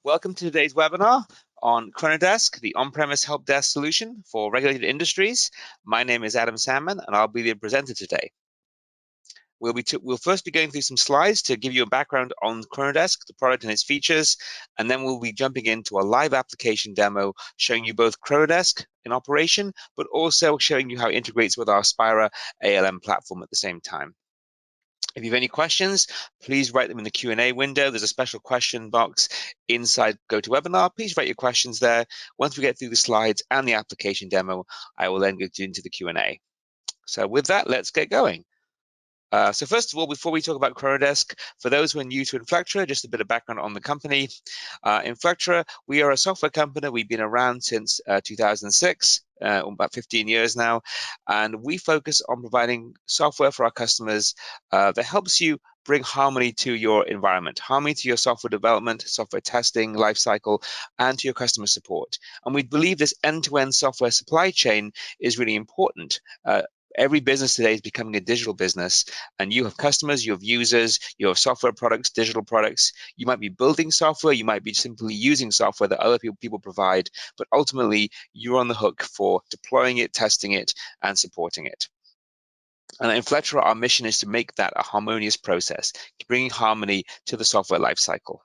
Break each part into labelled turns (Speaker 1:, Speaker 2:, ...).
Speaker 1: Welcome to today's webinar on KronoDesk, the on-premise help desk solution for regulated industries. My name is Adam Salmon, and I'll be the presenter today. We'll first be going through some slides to give you a background on KronoDesk, the product and its features, and then we'll be jumping into a live application demo showing you both KronoDesk in operation, but also showing you how it integrates with our Spira ALM platform at the same time. If you have any questions, please write them in the Q&A window. There's a special question box inside GoToWebinar. Please write your questions there. Once we get through the slides and the application demo, I will then go into the Q&A. So with that, let's get going. So first of all, before we talk about KronoDesk, for those who are new to Inflectra, just a bit of background on the company. Inflectra, we are a software company. We've been around since 2006, about 15 years now, and we focus on providing software for our customers that helps you bring harmony to your environment, harmony to your software development, software testing, lifecycle, and to your customer support. And we believe this end-to-end software supply chain is really important. Every business today is becoming a digital business, and you have customers, you have users, you have software products, digital products. You might be building software, you might be simply using software that other people provide, but ultimately you're on the hook for deploying it, testing it, and supporting it. And at Inflectra, our mission is to make that a harmonious process, bringing harmony to the software lifecycle.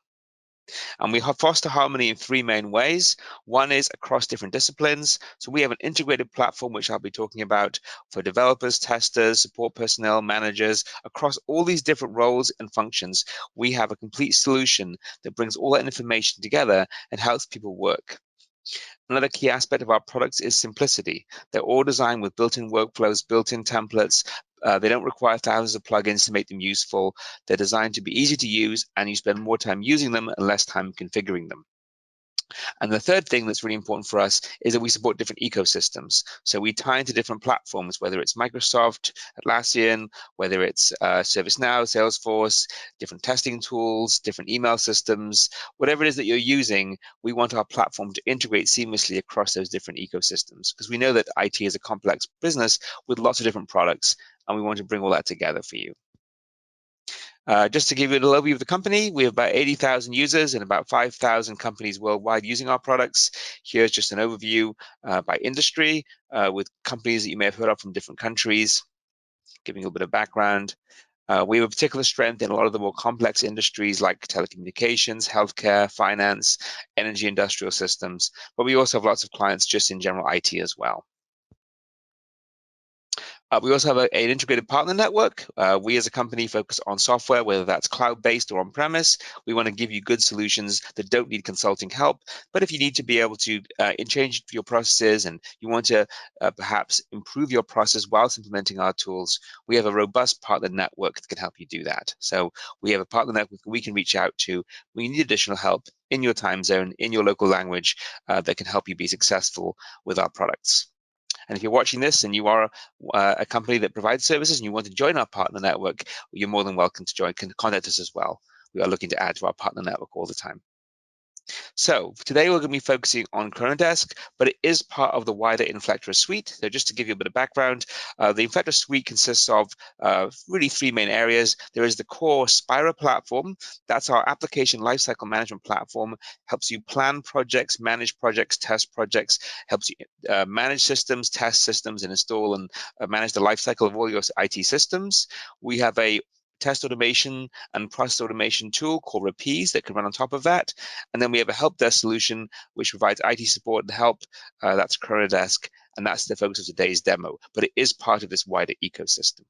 Speaker 1: And we foster harmony in three main ways. One is across different disciplines. So we have an integrated platform, which I'll be talking about, for developers, testers, support personnel, managers, across all these different roles and functions. We have a complete solution that brings all that information together and helps people work. Another key aspect of our products is simplicity. They're all designed with built-in workflows, built-in templates. They don't require thousands of plugins to make them useful. They're designed to be easy to use, and you spend more time using them and less time configuring them. And the third thing that's really important for us is that we support different ecosystems. So we tie into different platforms, whether it's Microsoft, Atlassian, whether it's ServiceNow, Salesforce, different testing tools, different email systems, whatever it is that you're using, we want our platform to integrate seamlessly across those different ecosystems, because we know that IT is a complex business with lots of different products, and we want to bring all that together for you. Just to give you a little overview of the company, we have about 80,000 users and about 5,000 companies worldwide using our products. Here's just an overview by industry with companies that you may have heard of from different countries, giving you a bit of background. We have a particular strength in a lot of the more complex industries like telecommunications, healthcare, finance, energy, industrial systems, but we also have lots of clients just in general IT as well. We also have an integrated partner network. We as a company focus on software, whether that's cloud-based or on-premise. We want to give you good solutions that don't need consulting help. But if you need to be able to change your processes and you want to perhaps improve your process whilst implementing our tools, we have a robust partner network that can help you do that. So we have a partner network we can reach out to when you need additional help in your time zone, in your local language, that can help you be successful with our products. And if you're watching this and you are a company that provides services and you want to join our partner network, you're more than welcome to join. Contact us as well. We are looking to add to our partner network all the time. So today we're going to be focusing on KronoDesk, but it is part of the wider Inflectra suite. So just to give you a bit of background, the Inflectra suite consists of really three main areas. There is the core Spira platform. That's our application lifecycle management platform. Helps you plan projects, manage projects, test projects, helps you manage systems, test systems, and install and manage the lifecycle of all your IT systems. We have a test automation and process automation tool called Rapise that can run on top of that. And then we have a help desk solution which provides IT support and help. That's KronoDesk, and that's the focus of today's demo, but it is part of this wider ecosystem.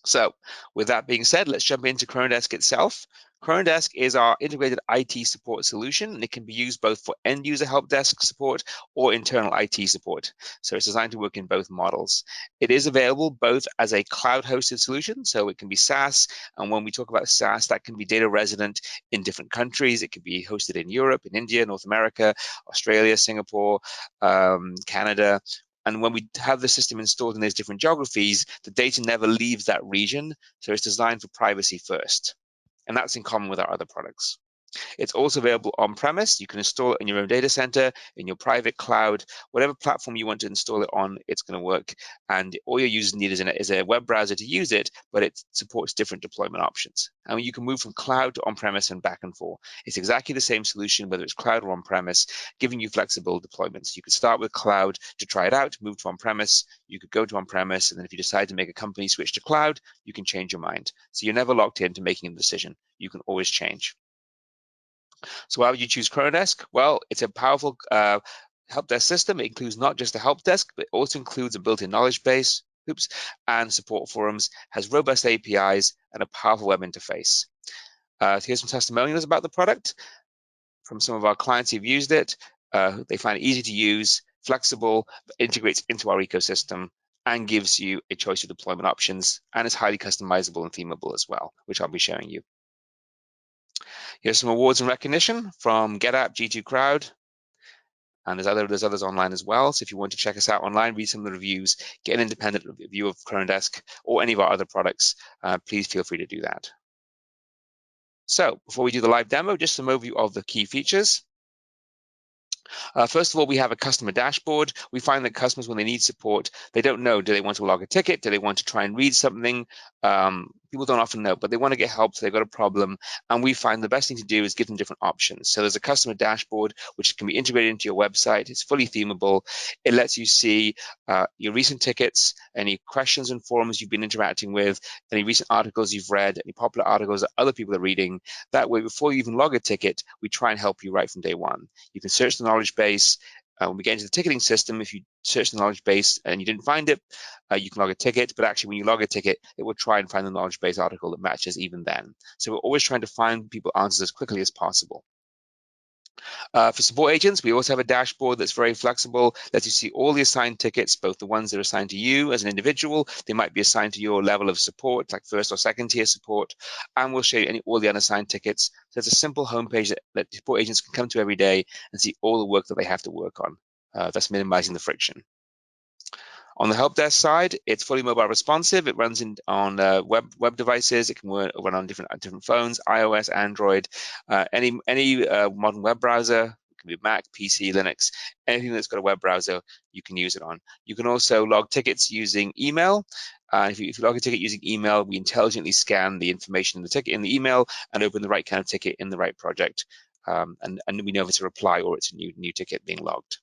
Speaker 1: So with that being said, let's jump into KronoDesk itself. KronoDesk is our integrated IT support solution, and it can be used both for end user help desk support or internal IT support. So it's designed to work in both models. It is available both as a cloud hosted solution, so it can be SaaS. And when we talk about SaaS, that can be data resident in different countries. It can be hosted in Europe, in India, North America, Australia, Singapore, Canada. And when we have the system installed in those different geographies, the data never leaves that region. So it's designed for privacy first. And that's in common with our other products. It's also available on-premise. You can install it in your own data center, in your private cloud, whatever platform you want to install it on, it's going to work. And all your users need is a web browser to use it, but it supports different deployment options. And you can move from cloud to on-premise and back and forth. It's exactly the same solution, whether it's cloud or on-premise, giving you flexible deployments. You could start with cloud to try it out, move to on-premise. You could go to on-premise, and then if you decide to make a company switch to cloud, you can change your mind. So you're never locked into making a decision. You can always change. So why would you choose KronoDesk? Well, it's a powerful help desk system. It includes not just a help desk, but it also includes a built-in knowledge base, and support forums, has robust APIs, and a powerful web interface. Here's some testimonials about the product from some of our clients who've used it. They find it easy to use, flexible, integrates into our ecosystem, and gives you a choice of deployment options, and is highly customizable and themable as well, which I'll be showing you. Here's some awards and recognition from GetApp, G2 Crowd, and there's others online as well. So if you want to check us out online, read some of the reviews, get an independent review of KronoDesk or any of our other products, please feel free to do that. So before we do the live demo, just some overview of the key features. First of all, we have a customer dashboard. We find that customers, when they need support, they don't know, do they want to log a ticket? Do they want to try and read something? People don't often know, but they want to get help, so they've got a problem. And we find the best thing to do is give them different options. So there's a customer dashboard, which can be integrated into your website. It's fully themable. It lets you see your recent tickets, any questions and forums you've been interacting with, any recent articles you've read, any popular articles that other people are reading. That way, before you even log a ticket, we try and help you right from day one. You can search the knowledge base. When we get into the ticketing system, if you search the knowledge base and you didn't find it, you can log a ticket. But actually, when you log a ticket, it will try and find the knowledge base article that matches even then. So we're always trying to find people answers as quickly as possible. For support agents, we also have a dashboard that's very flexible, lets you see all the assigned tickets, both the ones that are assigned to you as an individual. They might be assigned to your level of support, like first or second tier support, and we'll show you all the unassigned tickets. So it's a simple homepage that support agents can come to every day and see all the work that they have to work on. Thus minimizing the friction. On the help desk side, it's fully mobile responsive. It runs on web devices. It can run on different phones, iOS, Android, any modern web browser. It can be Mac, PC, Linux, anything that's got a web browser, you can use it on. You can also log tickets using email. If you log a ticket using email, we intelligently scan the information in the ticket in the email and open the right kind of ticket in the right project. And we know if it's a reply or it's a new ticket being logged.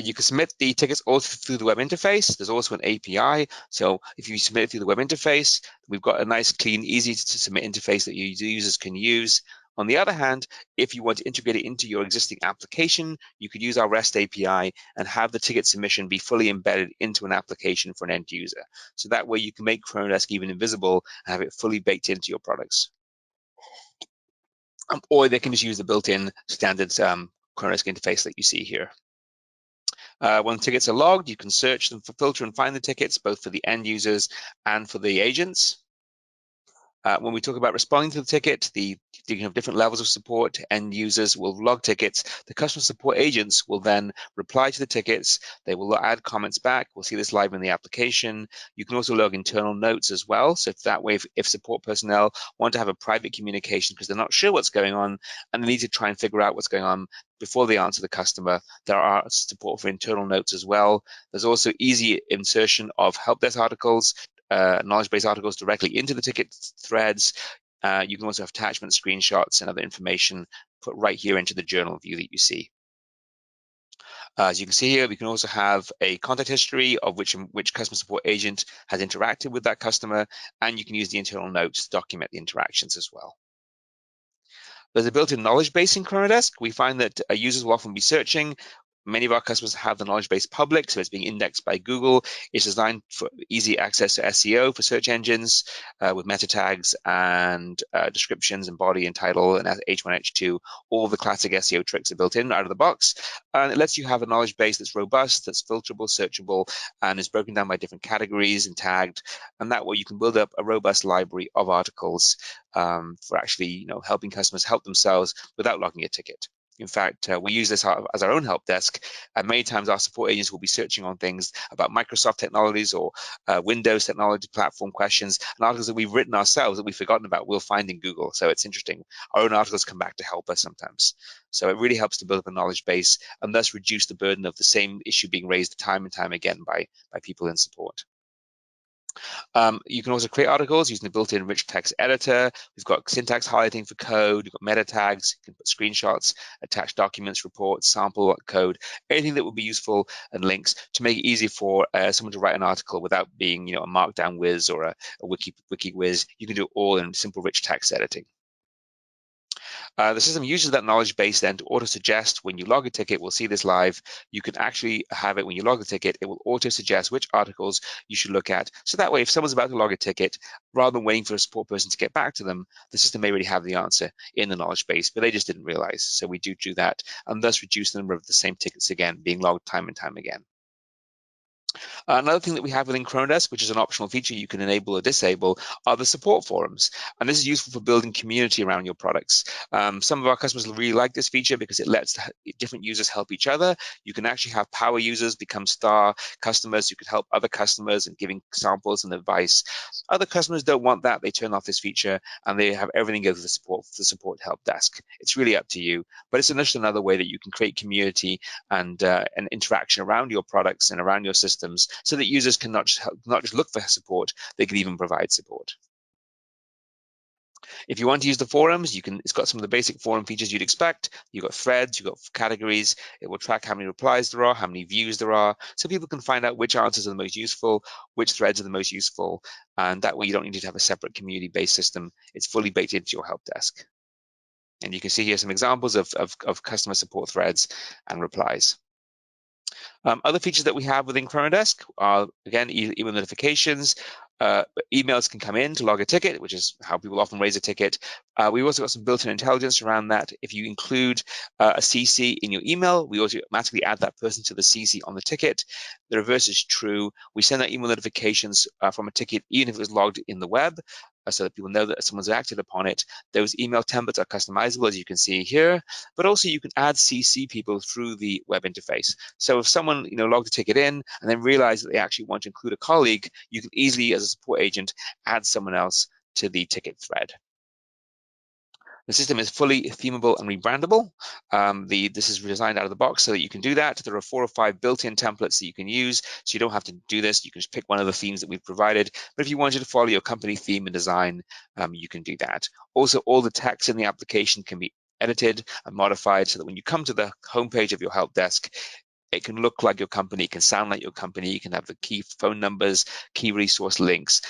Speaker 1: You can submit the tickets also through the web interface. There's also an API. So if you submit it through the web interface, we've got a nice, clean, easy to submit interface that users can use. On the other hand, if you want to integrate it into your existing application, you could use our REST API and have the ticket submission be fully embedded into an application for an end user. So that way you can make KronoDesk even invisible and have it fully baked into your products. Or they can just use the built-in standard KronoDesk interface that you see here. When tickets are logged, you can search them for filter and find the tickets, both for the end users and for the agents. When we talk about responding to the ticket, you can have different levels of support. End users will log tickets. The customer support agents will then reply to the tickets. They will add comments back. We'll see this live in the application. You can also log internal notes as well. So that way, if support personnel want to have a private communication because they're not sure what's going on and they need to try and figure out what's going on before they answer the customer, there are support for internal notes as well. There's also easy insertion of help desk articles, knowledge base articles directly into the ticket threads. You can also have attachment screenshots and other information put right here into the journal view that you see. As you can see here, we can also have a contact history of which customer support agent has interacted with that customer, and you can use the internal notes to document the interactions as well. There's a built-in knowledge base in KronoDesk. We find that users will often be searching. Many of our customers have the knowledge base public, so it's being indexed by Google. It's designed for easy access to SEO for search engines with meta tags and descriptions and body and title and H1, H2. All the classic SEO tricks are built in out of the box. And it lets you have a knowledge base that's robust, that's filterable, searchable, and is broken down by different categories and tagged. And that way you can build up a robust library of articles for actually helping customers help themselves without logging a ticket. In fact, we use this as our own help desk, and many times our support agents will be searching on things about Microsoft technologies or Windows technology platform questions, and articles that we've written ourselves that we've forgotten about, we'll find in Google. So it's interesting. Our own articles come back to help us sometimes. So it really helps to build up a knowledge base and thus reduce the burden of the same issue being raised time and time again by people in support. You can also create articles using the built-in rich text editor. We've got syntax highlighting for code. We've got meta tags. You can put screenshots, attach documents, reports, sample code, anything that would be useful, and links to make it easy for someone to write an article without being, a markdown whiz or a wiki whiz. You can do it all in simple rich text editing. The system uses that knowledge base then to auto-suggest when you log a ticket. We'll see this live. You can actually have it when you log a ticket. It will auto-suggest which articles you should look at. So that way, if someone's about to log a ticket, rather than waiting for a support person to get back to them, the system may already have the answer in the knowledge base, but they just didn't realize. So we do that and thus reduce the number of the same tickets again being logged time and time again. Another thing that we have within KronoDesk, which is an optional feature you can enable or disable, are the support forums. And this is useful for building community around your products. Some of our customers really like this feature because it lets different users help each other. You can actually have power users become star customers. You can help other customers and giving samples and advice. Other customers don't want that. They turn off this feature and they have everything go to the support help desk. It's really up to you, but it's just another way that you can create community and interaction around your products and around your systems, so that users can not just look for support, they can even provide support. If you want to use the forums, it's got some of the basic forum features you'd expect. You've got threads, you've got categories. It will track how many replies there are, how many views there are, so people can find out which answers are the most useful, which threads are the most useful, and that way you don't need to have a separate community-based system. It's fully baked into your help desk. And you can see here some examples of customer support threads and replies. Other features that we have within KronoDesk are, again, email notifications. Emails can come in to log a ticket, which is how people often raise a ticket. We've also got some built-in intelligence around that. If you include a CC in your email, we automatically add that person to the CC on the ticket. The reverse is true. We send out email notifications from a ticket, even if it was logged in the web, so that people know that someone's acted upon it. Those email templates are customizable, as you can see here, but also you can add CC people through the web interface. So if someone logged a ticket in and then realized that they actually want to include a colleague, you can easily, as a support agent, add someone else to the ticket thread. The system is fully themable and rebrandable. This is designed out of the box so that you can do that. There are 4 or 5 built-in templates that you can use, so you don't have to do this. You can just pick one of the themes that we've provided. But if you wanted to follow your company theme and design, you can do that. Also, all the text in the application can be edited and modified so that when you come to the homepage of your help desk, it can look like your company, it can sound like your company, you can have the key phone numbers, key resource links,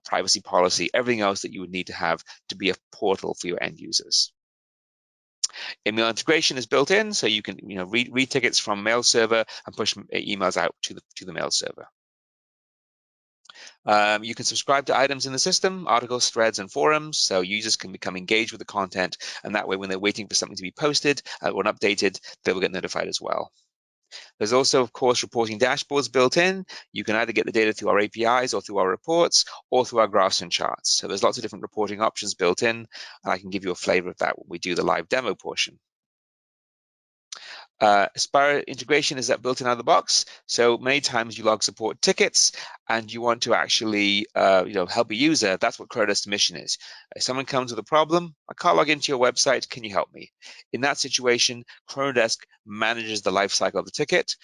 Speaker 1: privacy policy, everything else that you would need to have to be a portal for your end users. Email integration is built in, so you can read tickets from mail server and push emails out to the mail server. You can subscribe to items in the system, articles, threads, and forums, so users can become engaged with the content, and that way when they're waiting for something to be posted or updated, they will get notified as well. There's also, of course, reporting dashboards built in. You can either get the data through our APIs or through our reports or through our graphs and charts. So there's lots of different reporting options built in, and I can give you a flavor of that when we do the live demo portion. Spira integration is that built in out of the box. So many times you log support tickets and you want to actually help a user. That's what KronoDesk's mission is. If someone comes with a problem, I can't log into your website, can you help me? In that situation, KronoDesk manages the life cycle of the ticket.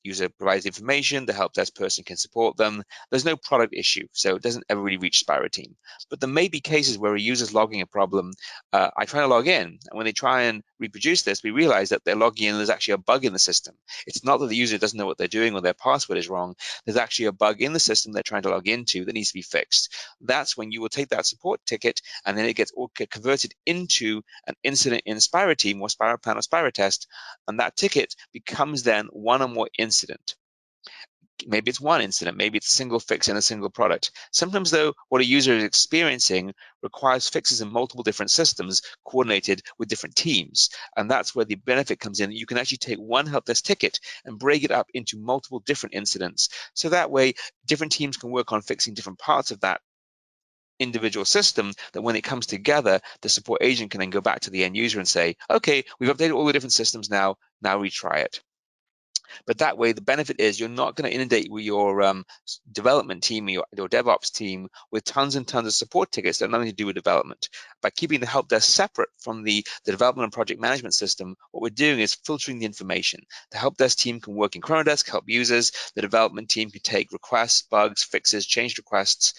Speaker 1: User provides information, the help desk person can support them. There's no product issue, so it doesn't ever really reach SpiraTeam. But there may be cases where a user's logging a problem. I try to log in, and when they try and reproduce this, we realize that they're logging in, there's actually a bug in the system. It's not that the user doesn't know what they're doing or their password is wrong. There's actually a bug in the system they're trying to log into that needs to be fixed. That's when you will take that support ticket, and then it gets converted into an incident in SpiraTeam or SpiraPlan or SpiraTest, and that ticket becomes then one or more incident. Maybe it's one incident, maybe it's a single fix in a single product. Sometimes, though, what a user is experiencing requires fixes in multiple different systems coordinated with different teams. And that's where the benefit comes in. You can actually take one help desk ticket and break it up into multiple different incidents. So that way, different teams can work on fixing different parts of that individual system that when it comes together, the support agent can then go back to the end user and say, okay, we've updated all the different systems now retry it. But that way, the benefit is you're not going to inundate your development team, your DevOps team, with tons and tons of support tickets that have nothing to do with development. By keeping the help desk separate from the development and project management system, what we're doing is filtering the information. The help desk team can work in KronoDesk, help users. The development team can take requests, bugs, fixes, change requests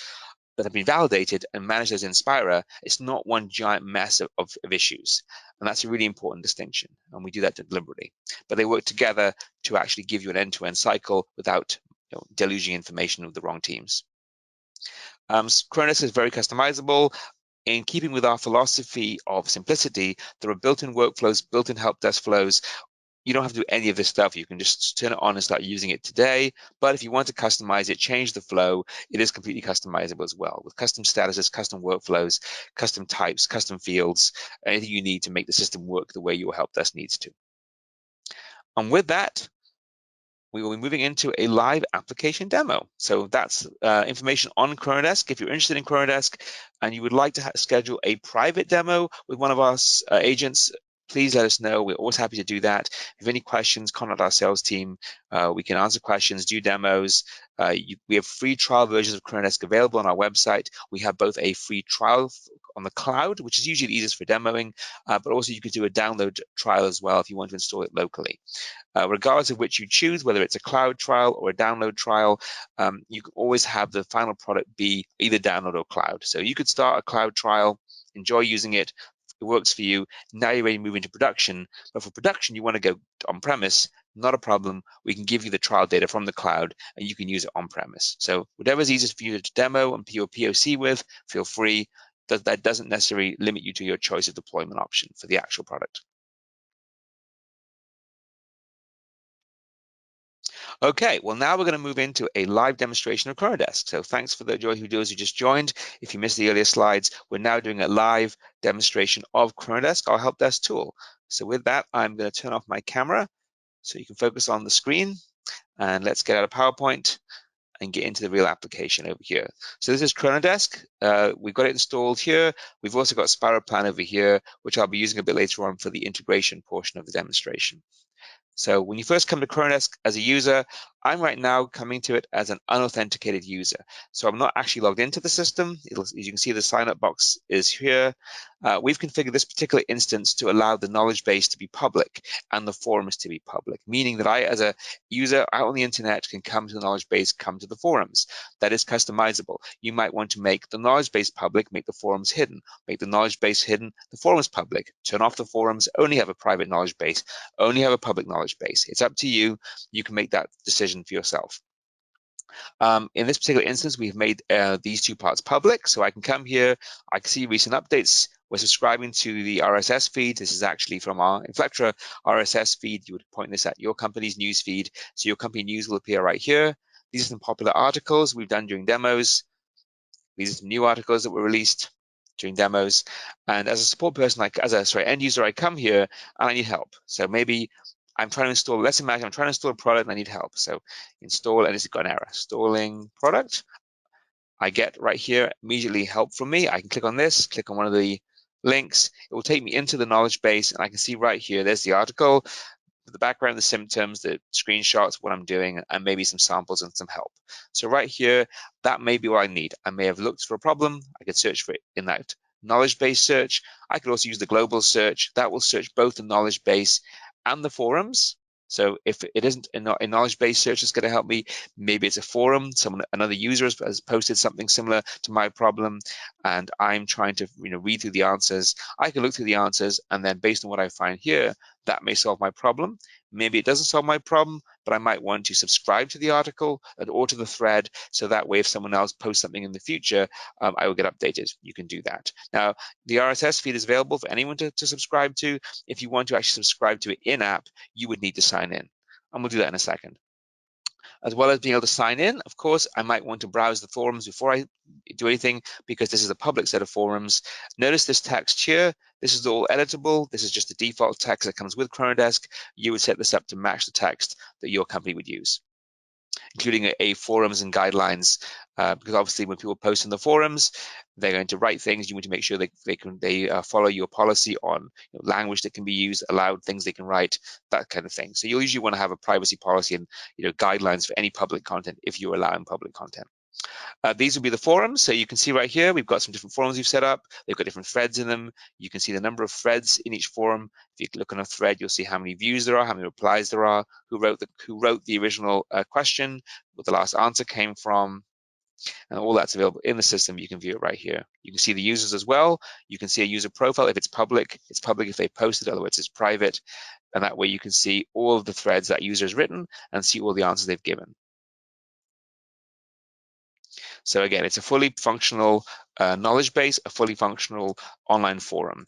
Speaker 1: that have been validated and managed as in Spira. It's not one giant mess of issues. And that's a really important distinction. And we do that deliberately. But they work together to actually give you an end-to-end cycle without deluging information with the wrong teams. KronoDesk is very customizable. In keeping with our philosophy of simplicity, there are built-in workflows, built-in help desk flows. You don't have to do any of this stuff. You can just turn it on and start using it today. But if you want to customize it, change the flow, it is completely customizable as well, with custom statuses, custom workflows, custom types, custom fields, anything you need to make the system work the way your help desk needs to. And with that, we will be moving into a live application demo. So that's information on KronoDesk. If you're interested in KronoDesk and you would like to schedule a private demo with one of our agents, please let us know. We're always happy to do that. If you have any questions, contact our sales team. We can answer questions, do demos. We have free trial versions of KronoDesk available on our website. We have both a free trial on the cloud, which is usually the easiest for demoing, but also you could do a download trial as well if you want to install it locally. Regardless of which you choose, whether it's a cloud trial or a download trial, you can always have the final product be either download or cloud. So you could start a cloud trial, enjoy using it, it works for you. Now you're ready to move into production. But for production, you want to go on-premise, not a problem. We can give you the trial data from the cloud, and you can use it on-premise. So whatever's easiest for you to demo and your POC with, feel free. That doesn't necessarily limit you to your choice of deployment option for the actual product. Okay, well, now we're going to move into a live demonstration of KronoDesk. So thanks for those who just joined. If you missed the earlier slides, we're now doing a live demonstration of KronoDesk, our help desk tool. So with that, I'm going to turn off my camera so you can focus on the screen. And let's get out of PowerPoint and get into the real application over here. So this is KronoDesk. We've got it installed here. We've also got SpiraTeam over here, which I'll be using a bit later on for the integration portion of the demonstration. So when you first come to KronoDesk as a user, I'm right now coming to it as an unauthenticated user. So I'm not actually logged into the system. As you can see, the sign-up box is here. We've configured this particular instance to allow the knowledge base to be public and the forums to be public, meaning that I, as a user out on the internet, can come to the knowledge base, come to the forums. That is customizable. You might want to make the knowledge base public, make the forums hidden. Make the knowledge base hidden, the forums public. Turn off the forums, only have a private knowledge base, only have a public knowledge base. It's up to you. You can make that decision for yourself. In this particular instance, we've made these two parts public, so I can come here, I can see recent updates. We're subscribing to the RSS feed. This is actually from our Inflectra RSS feed. You would point this at your company's news feed, so your company news will appear right here. These are some popular articles we've done during demos. These are some new articles that were released during demos. And as a support person, as a end user, I come here and I need help. So maybe I'm trying to install, let's imagine I'm trying to install a product and I need help. So install, and it's got an error. Installing product. I get right here immediately help from me. I can click on this, click on one of the links. It will take me into the knowledge base, and I can see right here, there's the article, the background, the symptoms, the screenshots, what I'm doing, and maybe some samples and some help. So right here, that may be what I need. I may have looked for a problem. I could search for it in that knowledge base search. I could also use the global search. That will search both the knowledge base and the forums. So if it isn't a knowledge base search that's going to help me, maybe it's a forum. Another user has posted something similar to my problem, and I'm trying to read through the answers. I can look through the answers, and then based on what I find here, that may solve my problem. Maybe it doesn't solve my problem, but I might want to subscribe to the article or to the thread, so that way if someone else posts something in the future, I will get updated. You can do that. Now, the RSS feed is available for anyone to subscribe to. If you want to actually subscribe to it in-app, you would need to sign in. And we'll do that in a second. As well as being able to sign in, of course, I might want to browse the forums before I do anything, because this is a public set of forums. Notice this text here. This is all editable. This is just the default text that comes with KronoDesk. You would set this up to match the text that your company would use. including a forums and guidelines, because obviously when people post in the forums, they're going to write things. You want to make sure they follow your policy on language that can be used, allowed things they can write, that kind of thing. So you'll usually want to have a privacy policy and guidelines for any public content if you're allowing public content. These will be the forums. So you can see right here, we've got some different forums we've set up. They've got different threads in them. You can see the number of threads in each forum. If you look on a thread, you'll see how many views there are, how many replies there are, who wrote the original question, what the last answer came from, and all that's available in the system. You can view it right here. You can see the users as well. You can see a user profile. If it's public if they posted, otherwise it's private. And that way you can see all of the threads that user has written and see all the answers they've given. So again, it's a fully functional knowledge base, a fully functional online forum.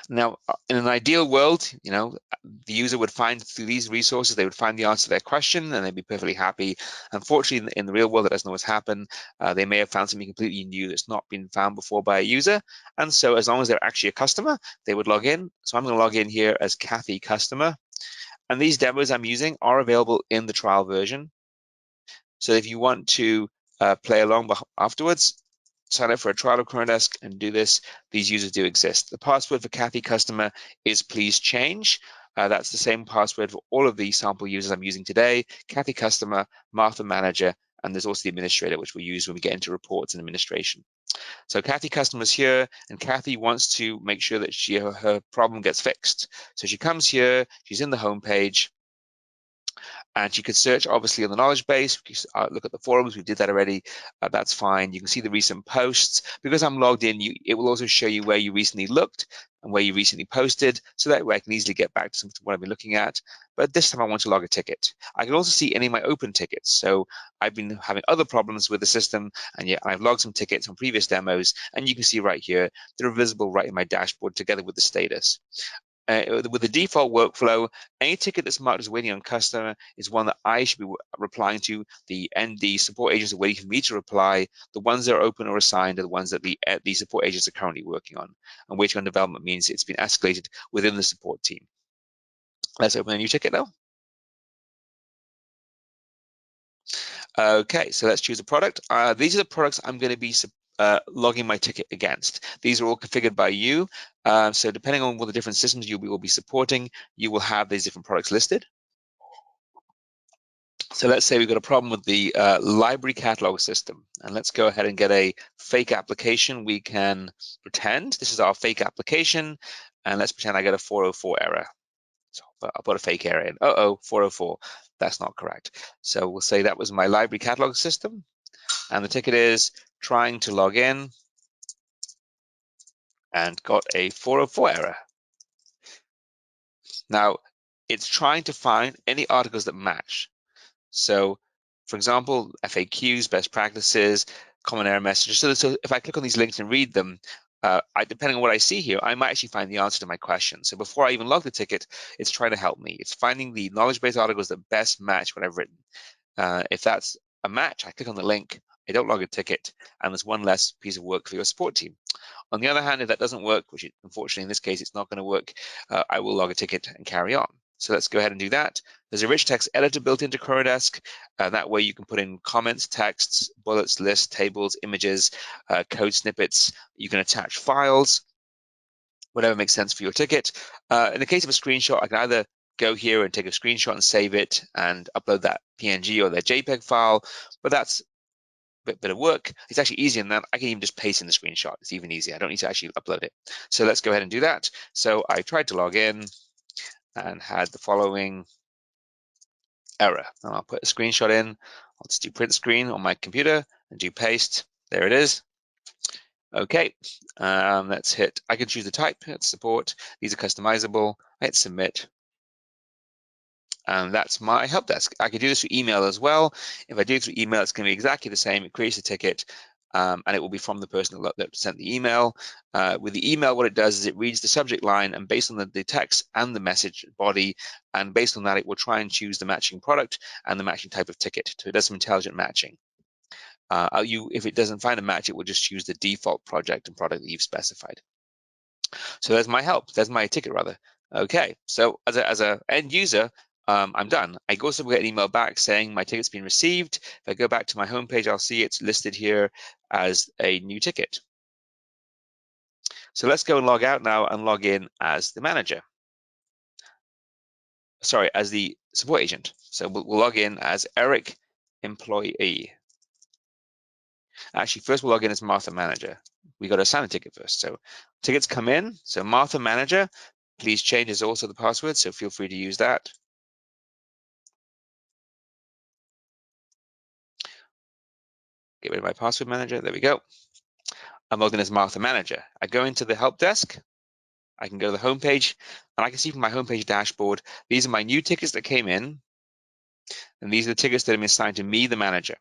Speaker 1: Now, in an ideal world, the user would find through these resources, they would find the answer to their question and they'd be perfectly happy. Unfortunately, in the real world, that doesn't always happen. They may have found something completely new that's not been found before by a user. And so as long as they're actually a customer, they would log in. So I'm going to log in here as Kathy Customer. And these demos I'm using are available in the trial version. So if you want to play along afterwards, sign up for a trial of KronoDesk and do this. These users do exist. The password for Kathy Customer is please change. That's the same password for all of the sample users I'm using today. Kathy Customer, Martha Manager, and there's also the administrator, which we'll use when we get into reports and administration. So Kathy Customer's here, and Kathy wants to make sure that her problem gets fixed. So she comes here, she's in the home page, and you could search obviously on the knowledge base. Look at the forums, we did that already. That's fine. You can see the recent posts. Because I'm logged in, it will also show you where you recently looked and where you recently posted, so that way I can easily get back to what I've been looking at. But this time I want to log a ticket. I can also see any of my open tickets. So I've been having other problems with the system, and yet I've logged some tickets on previous demos, and you can see right here, they're visible right in my dashboard together with the status. With the default workflow, any ticket that's marked as waiting on customer is one that I should be replying to. The support agents are waiting for me to reply. The ones that are open or assigned are the ones that the support agents are currently working on. And waiting on development means it's been escalated within the support team. Let's open a new ticket now. Okay, so let's choose a product. These are the products I'm going to be logging my ticket against. These are all configured by you. So depending on what the different systems you will be supporting, you will have these different products listed. So let's say we've got a problem with the library catalog system, and let's go ahead and get a fake application. We can pretend this is our fake application, and let's pretend I get a 404 error. So I'll put a fake error in. 404. That's not correct. So we'll say that was my library catalog system, and the ticket is trying to log in and got a 404 error. Now, it's trying to find any articles that match. So, for example, FAQs, best practices, common error messages. So if I click on these links and read them, depending on what I see here, I might actually find the answer to my question. So before I even log the ticket, it's trying to help me. It's finding the knowledge base articles that best match what I've written. If that's a match, I click on the link, I don't log a ticket, and there's one less piece of work for your support team. On the other hand, if that doesn't work, which unfortunately in this case it's not going to work, I will log a ticket and carry on. So let's go ahead and do that. There's a rich text editor built into KronoDesk. That way you can put in comments, texts, bullets, lists, tables, images, code snippets. You can attach files, whatever makes sense for your ticket. In the case of a screenshot, I can either go here and take a screenshot and save it and upload that PNG or that JPEG file, but that's a bit of work. It's actually easier than that. I can even just paste in the screenshot. It's even easier. I don't need to actually upload it. So let's go ahead and do that. So I tried to log in and had the following error. And I'll put a screenshot in. I'll just do print screen on my computer and do paste. There it is. Okay, let's hit, I can choose the type, hit support. These are customizable. I hit submit. And that's my help desk. I could do this through email as well. If I do it through email, it's going to be exactly the same. It creates a ticket, and it will be from the person that sent the email. With the email, what it does is it reads the subject line, and based on the text and the message body, and based on that, it will try and choose the matching product and the matching type of ticket. So it does some intelligent matching. If it doesn't find a match, it will just choose the default project and product that you've specified. So there's my help. There's my ticket rather. Okay, so as an end user, I'm done. I also get an email back saying my ticket's been received. If I go back to my homepage, I'll see it's listed here as a new ticket. So let's go and log out now and log in as the manager. Sorry, as the support agent. So we'll log in as Eric, employee. Actually, first we'll log in as Martha manager. We got to assign a ticket first. So tickets come in. So Martha manager, please change is also the password. So feel free to use that. Get rid of my password manager. There we go. I'm logged in as Martha manager. I go into the help desk. I can go to the home page, and I can see from my homepage dashboard, these are my new tickets that came in, and these are the tickets that have been assigned to me, the manager,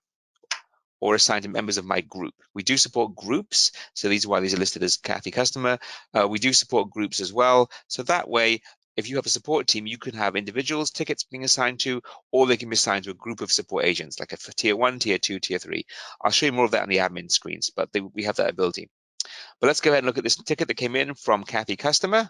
Speaker 1: or assigned to members of my group. We do support groups, so these are why these are listed as Kathy customer. We do support groups as well, so that way, if you have a support team, you can have individuals tickets being assigned to, or they can be assigned to a group of support agents, like a tier 1, tier 2, tier 3. I'll show you more of that on the admin screens, but we have that ability. But let's go ahead and look at this ticket that came in from Kathy customer.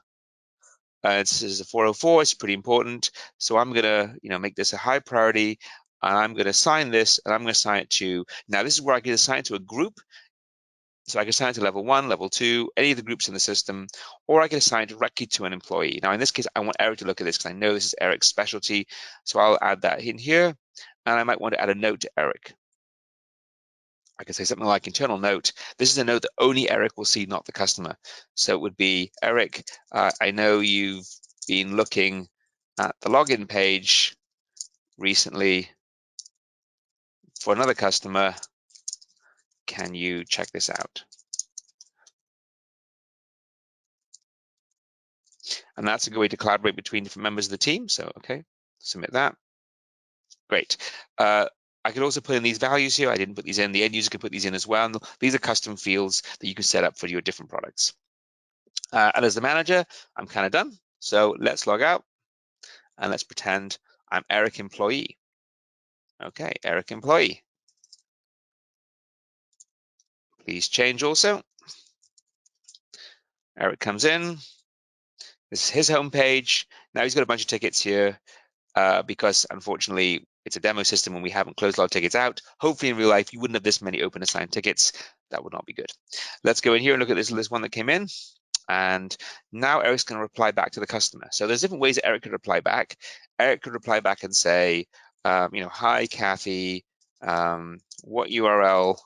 Speaker 1: This is a 404. It's pretty important. So I'm going to, make this a high priority. And I'm going to assign this, and I'm going to assign it to. Now, this is where I can assign it to a group. So I can assign it to level 1, level 2, any of the groups in the system, or I can assign it directly to an employee. Now, in this case, I want Eric to look at this because I know this is Eric's specialty. So I'll add that in here, and I might want to add a note to Eric. I can say something like internal note. This is a note that only Eric will see, not the customer. So it would be, Eric, I know you've been looking at the login page recently for another customer. Can you check this out? And that's a good way to collaborate between different members of the team. So, okay, submit that. Great. I could also put in these values here. I didn't put these in. The end user can put these in as well. And these are custom fields that you can set up for your different products. And as the manager, I'm kind of done. So let's log out and let's pretend I'm Eric employee. Okay, Eric employee. Please change also. Eric comes in. This is his homepage. Now he's got a bunch of tickets here because unfortunately it's a demo system and we haven't closed a lot of tickets out. Hopefully in real life you wouldn't have this many open assigned tickets. That would not be good. Let's go in here and look at this one that came in. And now Eric's going to reply back to the customer. So there's different ways that Eric could reply back. Eric could reply back and say, hi, Kathy, what URL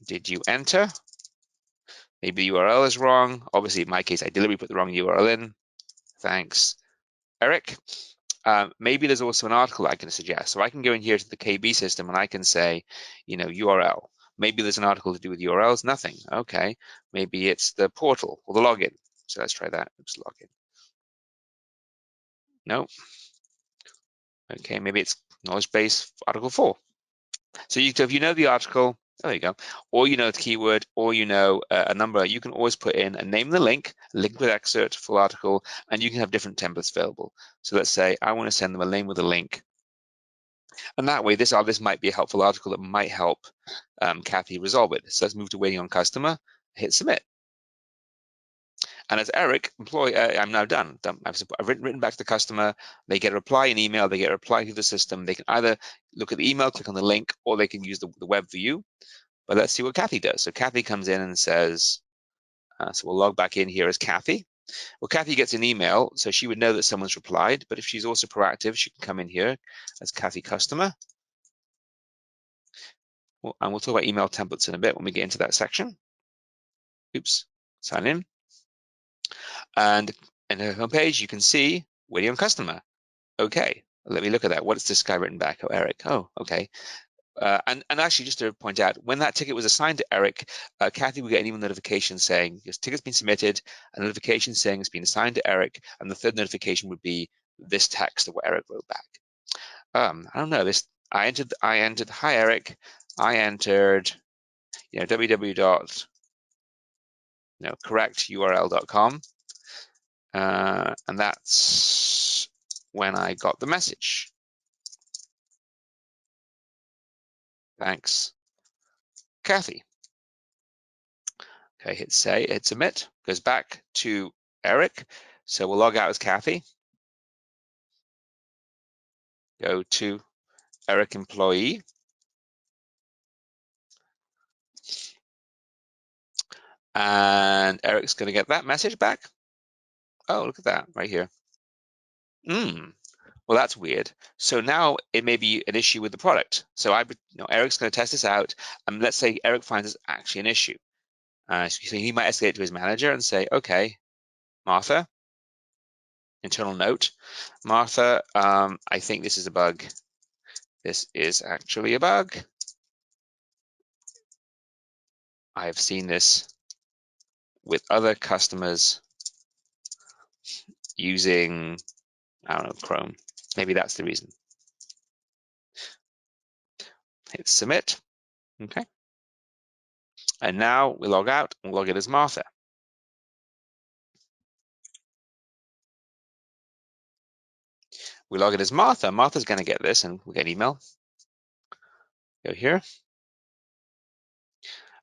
Speaker 1: did you enter? Maybe the URL is wrong. Obviously, in my case, I deliberately put the wrong URL in. Thanks, Eric. Maybe there's also an article I can suggest. So I can go in here to the KB system and I can say, URL. Maybe there's an article to do with URLs. Nothing. Okay. Maybe it's the portal or the login. So let's try that. Oops, login. No. Okay. Maybe it's knowledge base article 4. So if you know the article, there you go, or you know the keyword, or you know a number, you can always put in a name and the link with excerpt, full article, and you can have different templates available. So let's say I want to send them a name with a link. And that way, this might be a helpful article that might help Kathy resolve it. So let's move to waiting on customer, hit submit. And as Eric, employee, I'm now done. I've written back to the customer. They get a reply in email. They get a reply through the system. They can either look at the email, click on the link, or they can use the web view. But let's see what Kathy does. So Kathy comes in and says, so we'll log back in here as Kathy. Well, Kathy gets an email, so she would know that someone's replied. But if she's also proactive, she can come in here as Kathy customer. And we'll talk about email templates in a bit when we get into that section. Oops, sign in. And in her homepage, you can see waiting on customer. Okay, let me look at that. What's this guy written back? Oh, Eric. Oh, okay. And actually, just to point out, when that ticket was assigned to Eric, Kathy would get an email notification saying your ticket's been submitted, a notification saying it's been assigned to Eric, and the third notification would be this text of what Eric wrote back. I don't know. I entered. Hi, Eric. I entered. www.correcturl.com, and that's when I got the message. Thanks, Kathy. Okay, hit submit, goes back to Eric. So we'll log out as Kathy. go to Eric employee. And Eric's going to get that message back. Oh, look at that right here. Well, that's weird. So now it may be an issue with the product. So Eric's going to test this out, and let's say Eric finds it's actually an issue. So he might escalate to his manager and say, "Okay, Martha, internal note, Martha, I think this is a bug. This is actually a bug. I have seen this with other customers using, I don't know, Chrome. Maybe that's the reason." Hit submit. Okay. And now we log out and log in as Martha. We log in as Martha. Martha's going to get this, and we'll get an email. Go here.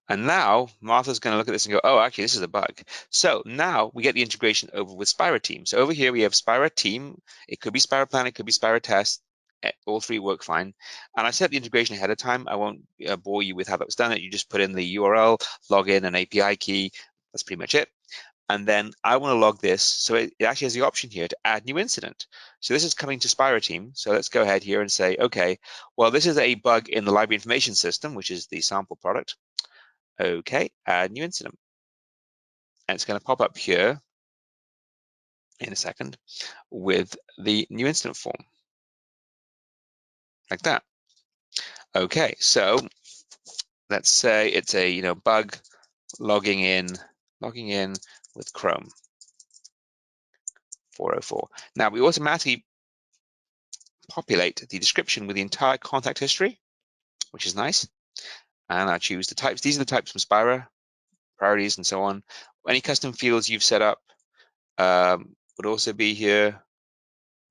Speaker 1: And now Martha's going to look at this and go, oh, actually, this is a bug. So now we get the integration over with SpiraTeam. So over here, we have SpiraTeam. It could be SpiraPlan, it could be SpiraTest. All three work fine. And I set the integration ahead of time. I won't bore you with how that was done. You just put in the URL, log in, an API key. That's pretty much it. And then I want to log this. So it actually has the option here to add new incident. So this is coming to SpiraTeam. So let's go ahead here and say, okay, well, this is a bug in the library information system, which is the sample product. Okay, add new incident. And it's going to pop up here in a second with the new incident form, like that. Okay, so let's say it's a bug logging in with Chrome 404. Now we automatically populate the description with the entire contact history, which is nice. And I choose the types. These are the types from Spira, priorities, and so on. Any custom fields you've set up would also be here.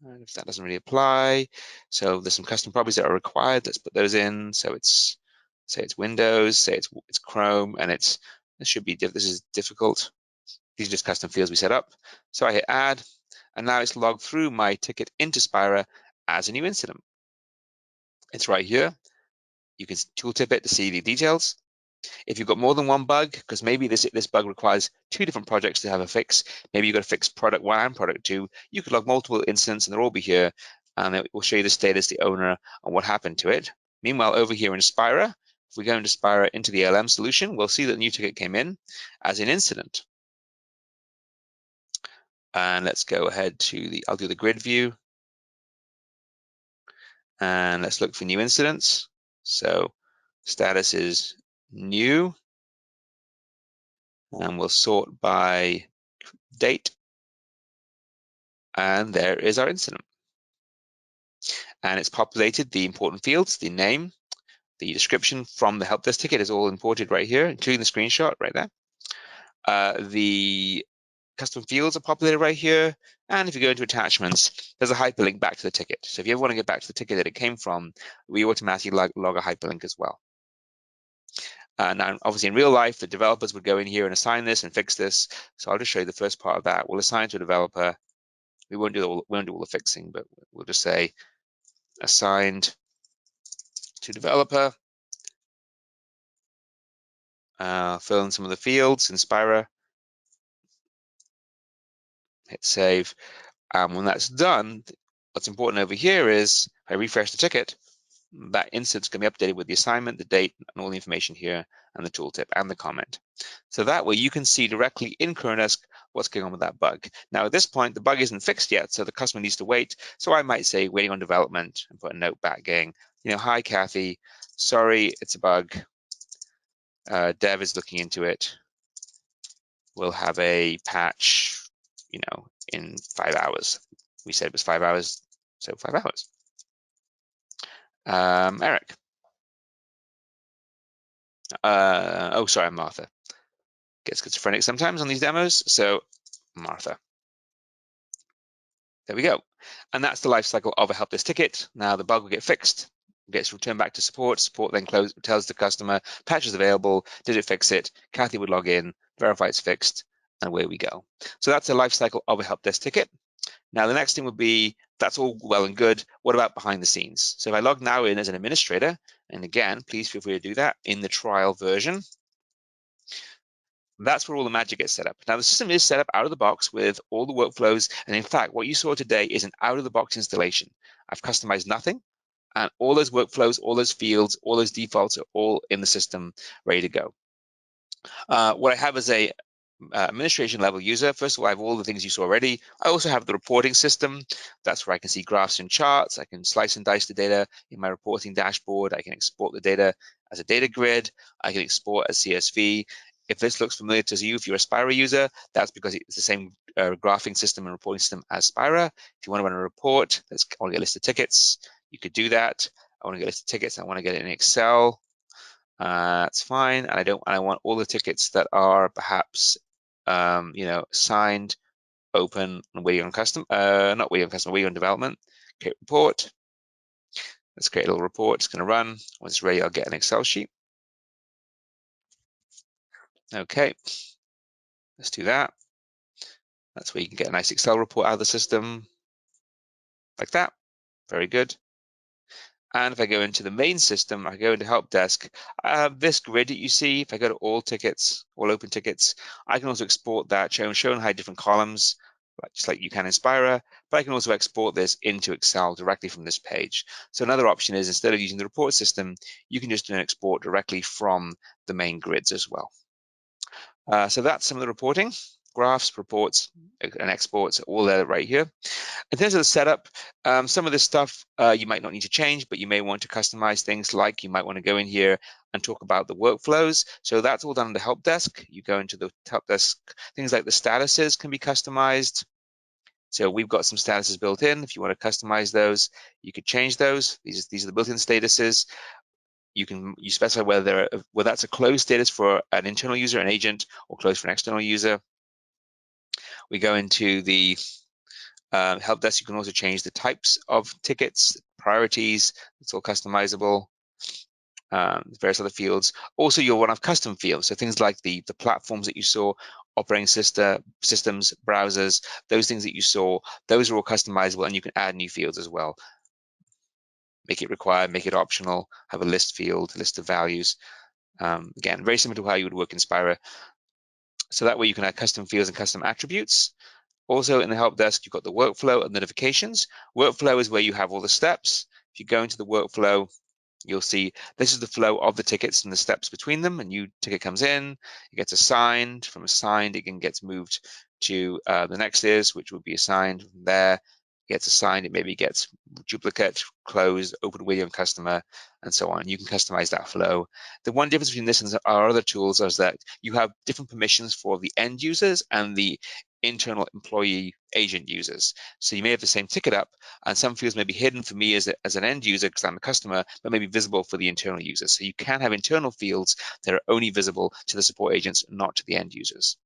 Speaker 1: And if that doesn't really apply, so there's some custom properties that are required. Let's put those in. So it's, say it's Windows, say it's Chrome, and this should be this is difficult. These are just custom fields we set up. So I hit add, and now it's logged through my ticket into Spira as a new incident. It's right here. You can tooltip it to see the details. If you've got more than one bug, because maybe this bug requires two different projects to have a fix, maybe you've got to fix product 1 and product 2, you could log multiple incidents and they'll all be here, and it will show you the status, the owner, and what happened to it. Meanwhile, over here in Spira, if we go into Spira into the LM solution, we'll see that the new ticket came in as an incident. And let's go ahead to I'll do the grid view. And let's look for new incidents. So status is new. And we'll sort by date. And there is our incident. And it's populated the important fields, the name, the description from the help desk ticket is all imported right here, including the screenshot right there. The custom fields are populated right here. And if you go into attachments, there's a hyperlink back to the ticket. So if you ever want to get back to the ticket that it came from, we automatically log a hyperlink as well. Now, obviously, in real life, the developers would go in here and assign this and fix this. So I'll just show you the first part of that. We'll assign to a developer. We won't do all the fixing, but we'll just say assigned to developer. Fill in some of the fields in Spira. Hit save. When that's done, what's important over here is if I refresh the ticket, that instance can be updated with the assignment, the date, and all the information here, and the tooltip and the comment. So that way you can see directly in KronoDesk what's going on with that bug. Now at this point, the bug isn't fixed yet, so the customer needs to wait. So I might say waiting on development and put a note back going, hi Kathy, sorry, it's a bug. Dev is looking into it. We'll have a patch, in 5 hours. We said it was 5 hours, so 5 hours. Eric. Oh, sorry, I'm Martha. Get schizophrenic sometimes on these demos, so Martha. There we go. And that's the life cycle of a help desk ticket. Now the bug will get fixed, gets returned back to support. Support then tells the customer, patch is available, did it fix it? Kathy would log in, verify it's fixed, and away we go. So that's the life cycle of a help desk ticket. Now the next thing would be That's all well and good. What about behind the scenes? So if I log now in as an administrator, and again, please feel free to do that in the trial version, that's where all the magic gets set up. Now, the system is set up out of the box with all the workflows. And in fact, what you saw today is an out of the box installation. I've customized nothing. And all those workflows, all those fields, all those defaults are all in the system, ready to go. What I have is a administration level user. First of all, I have all the things you saw already. I also have the reporting system. That's where I can see graphs and charts. I can slice and dice the data in my reporting dashboard. I can export the data as a data grid. I can export as CSV. If this looks familiar to you, if you're a Spira user, that's because it's the same graphing system and reporting system as Spira. If you want to run a report, I want to get a list of tickets, you could do that. I want to get a list of tickets. I want to get it in Excel. That's fine. And I want all the tickets that are perhaps signed, open, and waiting on custom, not waiting on customer, waiting on development. Create report. Let's create a little report. It's going to run. Once it's ready, I'll get an Excel sheet. Okay, let's do that. That's where you can get a nice Excel report out of the system, like that. Very good. And if I go into the main system, I go into help desk, I have this grid that you see. If I go to all tickets, all open tickets, I can also export that, show and hide different columns, just like you can in Spira, but I can also export this into Excel directly from this page. So another option is, instead of using the report system, you can just do an export directly from the main grids as well. So that's some of the reporting, graphs, reports, and exports, all there right here. In terms of the setup, some of this stuff you might not need to change, but you may want to customize things, like you might want to go in here and talk about the workflows. So that's all done in the help desk. You go into the help desk, things like the statuses can be customized. So we've got some statuses built in. If you want to customize those, you could change those. These are the built-in statuses. You specify whether that's a closed status for an internal user, an agent, or closed for an external user. We go into the help desk. You can also change the types of tickets, priorities. It's all customizable. Various other fields. Also, you'll want to have custom fields. So things like the platforms that you saw, operating systems, browsers, those things that you saw, those are all customizable, and you can add new fields as well. Make it required, make it optional, have a list field, a list of values. Again, very similar to how you would work in Spira. So that way you can add custom fields and custom attributes. Also in the help desk, you've got the workflow and notifications. Workflow is where you have all the steps. If you go into the workflow, you'll see this is the flow of the tickets and the steps between them. A new ticket comes in, it gets assigned. From assigned, it gets moved to the next is, which would be assigned from there. Gets assigned, it maybe gets duplicate, closed, open waiting on customer, and so on. You can customize that flow. The one difference between this and our other tools is that you have different permissions for the end users and the internal employee agent users. So you may have the same ticket up, and some fields may be hidden for me as an end user because I'm a customer, but may be visible for the internal users. So you can have internal fields that are only visible to the support agents, not to the end users.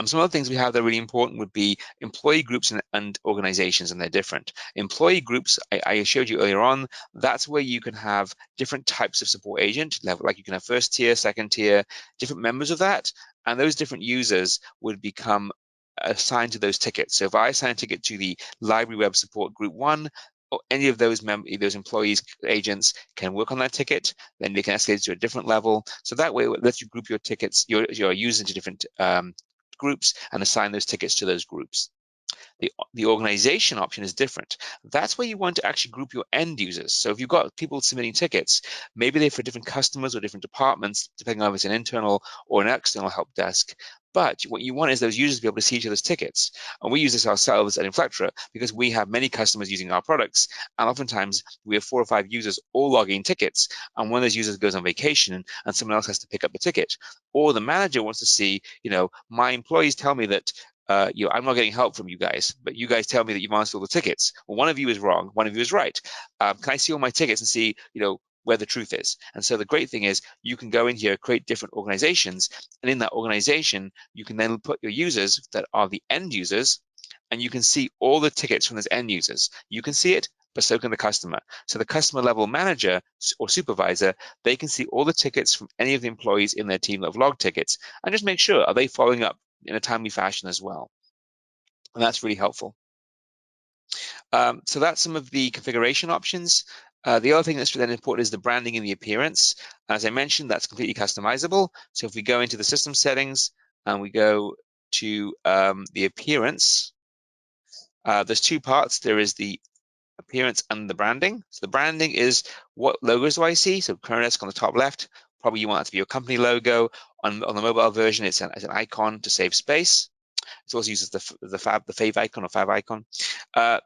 Speaker 1: Some other things we have that are really important would be employee groups and organizations, and they're different. Employee groups, I showed you earlier on, that's where you can have different types of support agent, like you can have first tier, second tier, different members of that, and those different users would become assigned to those tickets. So if I assign a ticket to the library web support group 1, or any of those employees, agents can work on that ticket, then they can escalate to a different level. So that way it lets you group your tickets, your users into different groups and assign those tickets to those groups. The organization option is different. That's where you want to actually group your end users. So if you've got people submitting tickets, maybe they're for different customers or different departments, depending on if it's an internal or an external help desk. But what you want is those users to be able to see each other's tickets. And we use this ourselves at Inflectra because we have many customers using our products. And oftentimes we have 4 or 5 users all logging tickets. And one of those users goes on vacation and someone else has to pick up the ticket. Or the manager wants to see, my employees tell me that I'm not getting help from you guys, but you guys tell me that you've answered all the tickets. Well, one of you is wrong, one of you is right. Can I see all my tickets and see, where the truth is? And so the great thing is you can go in here, create different organizations, and in that organization, you can then put your users that are the end users, and you can see all the tickets from those end users. You can see it, but so can the customer. So the customer level manager or supervisor, they can see all the tickets from any of the employees in their team that have logged tickets, and just make sure, are they following up in a timely fashion as well? And that's really helpful. So that's some of the configuration options. The other thing that's then important is the branding and the appearance. As I mentioned, that's completely customizable. So if we go into the system settings and we go to the appearance, there's two parts. There is the appearance and the branding. So the branding is what logos do I see? So KronoDesk on the top left, probably you want it to be your company logo. On the mobile version, it's an icon to save space. It also uses the fave icon or fav icon.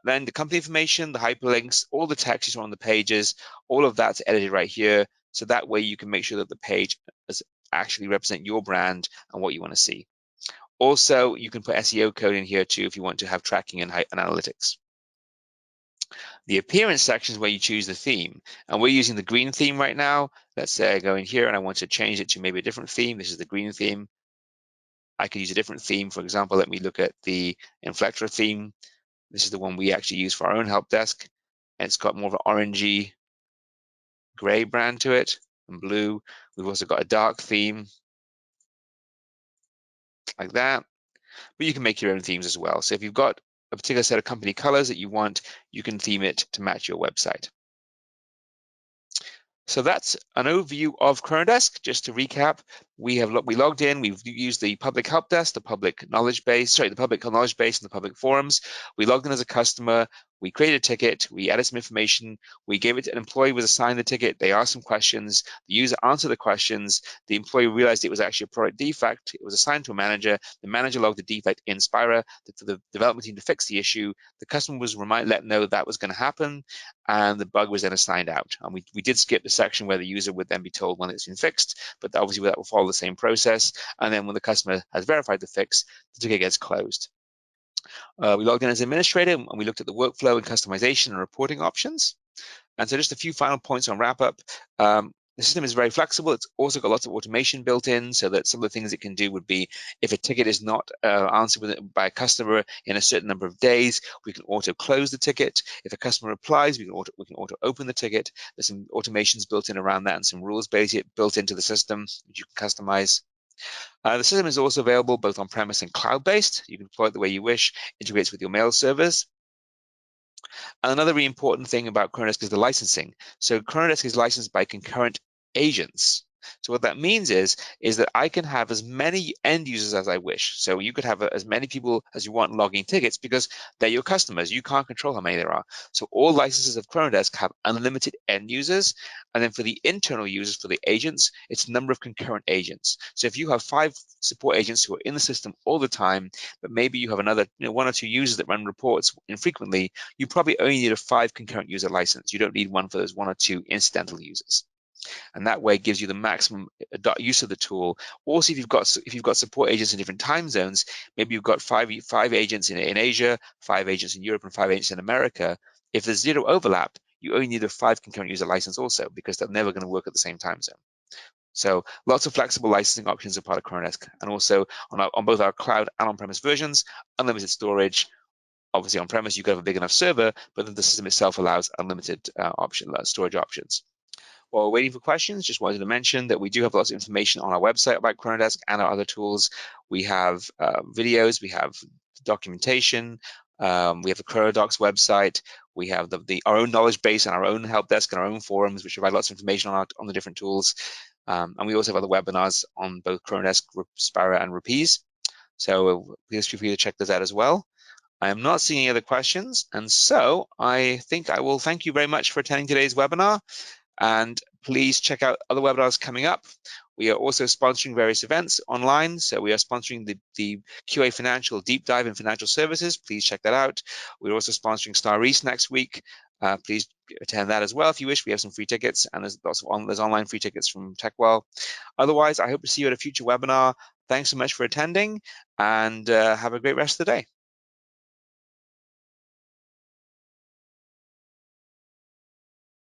Speaker 1: Then the company information, the hyperlinks, all the text on the pages, all of that's edited right here. So that way you can make sure that the page is actually represent your brand and what you want to see. Also, you can put SEO code in here too if you want to have tracking and analytics. The appearance section is where you choose the theme, and we're using the green theme right now. Let's say I go in here and I want to change it to maybe a different theme. This is the green theme. I could use a different theme. For example, let me look at the Inflectra theme. This is the one we actually use for our own help desk. And it's got more of an orangey gray brand to it and blue. We've also got a dark theme like that. But you can make your own themes as well. So if you've got a particular set of company colors that you want, you can theme it to match your website. So that's an overview of KronoDesk. Just to recap, we logged in, we've used the public help desk, the public knowledge base, the public knowledge base and the public forums. We logged in as a customer, we created a ticket, we added some information, we gave it to an employee, was assigned the ticket, they asked some questions, the user answered the questions, the employee realized it was actually a product defect, it was assigned to a manager, the manager logged the defect in Spira for the development team to fix the issue, the customer was let know that was going to happen, and the bug was then assigned out. And we did skip the section where the user would then be told when it's been fixed, but obviously that will follow the same process, and then when the customer has verified the fix, the ticket gets closed. We logged in as administrator and we looked at the workflow and customization and reporting options. And so just a few final points on wrap up. The system is very flexible. It's also got lots of automation built in so that some of the things it can do would be if a ticket is not answered by a customer in a certain number of days, we can auto close the ticket. If a customer replies, we can auto open the ticket. There's some automations built in around that and some rules built into the system which you can customize. The system is also available both on-premise and cloud-based. You can deploy it the way you wish, integrates with your mail servers. And another really important thing about KronoDesk is the licensing. So KronoDesk is licensed by concurrent agents. So what that means is that I can have as many end users as I wish. So you could have as many people as you want logging tickets because they're your customers. You can't control how many there are. So all licenses of KronoDesk have unlimited end users. And then for the internal users, for the agents, it's a number of concurrent agents. So if you have 5 support agents who are in the system all the time, but maybe you have another 1 or 2 users that run reports infrequently, you probably only need a 5 concurrent user license. You don't need one for those 1 or 2 incidental users. And that way gives you the maximum use of the tool. Also, if you've got support agents in different time zones, maybe you've got five agents in Asia, 5 agents in Europe, and 5 agents in America. If there's 0 overlap, you only need a 5 concurrent user license also because they're never going to work at the same time zone. So lots of flexible licensing options are part of KronoDesk, and also on both our cloud and on-premise versions, unlimited storage. Obviously, on-premise you could have a big enough server, but then the system itself allows unlimited storage options. While we're waiting for questions, just wanted to mention that we do have lots of information on our website about KronoDesk and our other tools. We have videos, we have documentation, we have the KronoDocs website, we have our own knowledge base and our own help desk and our own forums, which provide lots of information on the different tools. And we also have other webinars on both KronoDesk, Spira, and Rapise. So please feel free to check those out as well. I am not seeing any other questions, and so I think I will thank you very much for attending today's webinar. And please check out other webinars coming up. We are also sponsoring various events online. So we are sponsoring the QA Financial Deep Dive in Financial Services. Please check that out. We're also sponsoring Star East next week. Please attend that as well if you wish. We have some free tickets, and there's online free tickets from TechWell. Otherwise, I hope to see you at a future webinar. Thanks so much for attending, and have a great rest of the day.